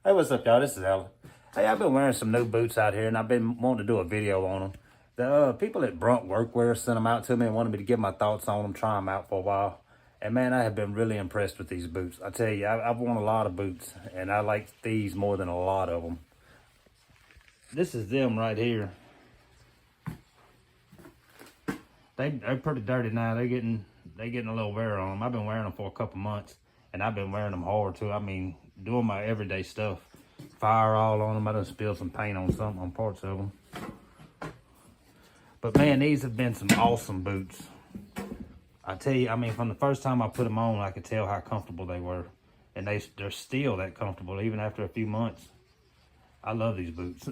Hey, what's up, y'all? This is Alan. Hey, I've been wearing some new boots out here, and I've been wanting to do a video on them. The people at BRUNT Workwear sent them out to me and wanted me to give my thoughts on them, try them out for a while. And man, I have been really impressed with these boots. I tell you, I've worn a lot of boots, and I like these more than a lot of them. This is them right here. They're pretty dirty now. They're getting a little wear on them. I've been wearing them for a couple months, and I've been wearing them hard too. I mean, doing my everyday stuff. Fire all on them. I done spilled some paint on parts of them. But man, these have been some awesome boots. I tell you, I mean, from the first time I put them on, I could tell how comfortable they were. And they're still that comfortable, even after a few months. I love these boots.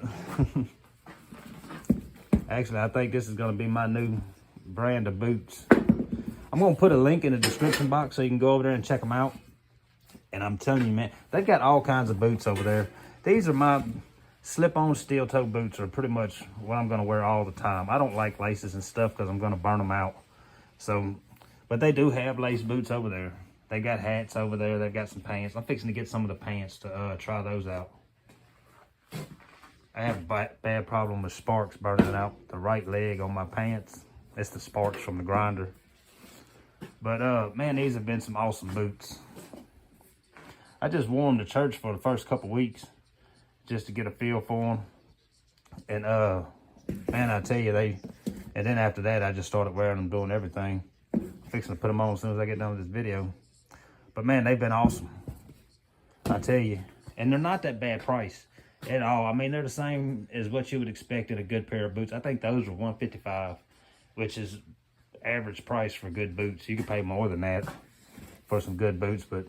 Actually, I think this is gonna be my new brand of boots. I'm gonna put a link in the description box so you can go over there and check them out. And I'm telling you, man, they've got all kinds of boots over there. These are my slip-on steel-toe boots are pretty much what I'm gonna wear all the time. I don't like laces and stuff because I'm gonna burn them out. So, but they do have lace boots over there. They got hats over there. They've got some pants. I'm fixing to get some of the pants to try those out. I have a bad problem with sparks burning out the right leg on my pants. It's the sparks from the grinder. But man, these have been some awesome boots. I just wore them to church for the first couple weeks just to get a feel for them. And man, I tell you, and then after that, I just started wearing them, doing everything. I'm fixing to put them on as soon as I get done with this video. But man, they've been awesome. I tell you. And they're not that bad price at all. I mean, they're the same as what you would expect in a good pair of boots. I think those are $155, which is average price for good boots. You can pay more than that for some good boots, but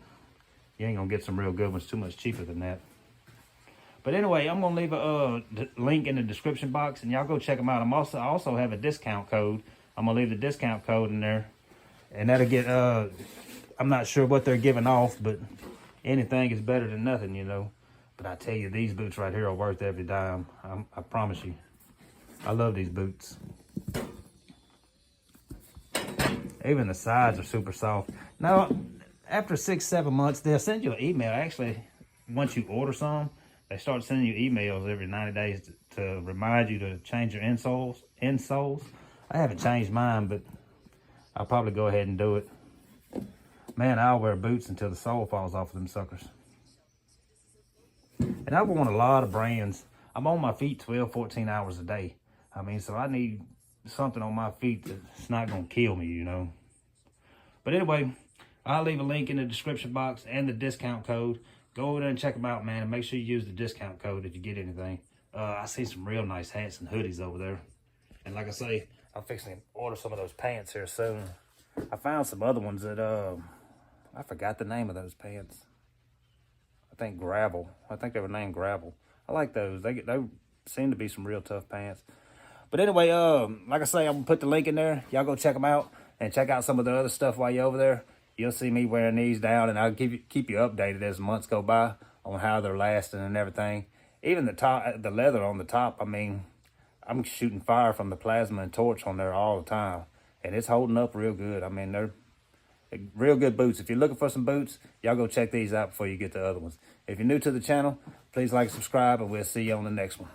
you ain't gonna get some real good ones too much cheaper than that. But anyway, I'm gonna leave a link in the description box, and y'all go check them out. I also have a discount code. I'm gonna leave the discount code in there, and that'll get I'm not sure what they're giving off, but anything is better than nothing, you know. But I tell you, these boots right here are worth every dime. I promise you. I love these boots. Even the sides are super soft. Now, after 6-7 months, they'll send you an email. Actually, once you order some, they start sending you emails every 90 days to remind you to change your insoles. I haven't changed mine, but I'll probably go ahead and do it. Man, I'll wear boots until the sole falls off of them suckers. And I've worn a lot of brands. I'm on my feet 12, 14 hours a day. I mean, so I need something on my feet that's not going to kill me, you know. But anyway, I'll leave a link in the description box and the discount code. Go over there and check them out, man. And make sure you use the discount code if you get anything. I see some real nice hats and hoodies over there. And like I say, I'm fixing to order some of those pants here soon. I found some other ones that, I forgot the name of those pants. I think Gravel. I think they were named Gravel. I like those. They seem to be some real tough pants. But anyway, like I say, I'm going to put the link in there. Y'all go check them out and check out some of the other stuff while you're over there. You'll see me wearing these down, and I'll keep you updated as months go by on how they're lasting and everything. Even the leather on the top, I mean, I'm shooting fire from the plasma and torch on there all the time, and it's holding up real good. I mean, they're real good boots. If you're looking for some boots, y'all go check these out before you get the other ones. If you're new to the channel, please like and subscribe, and we'll see you on the next one.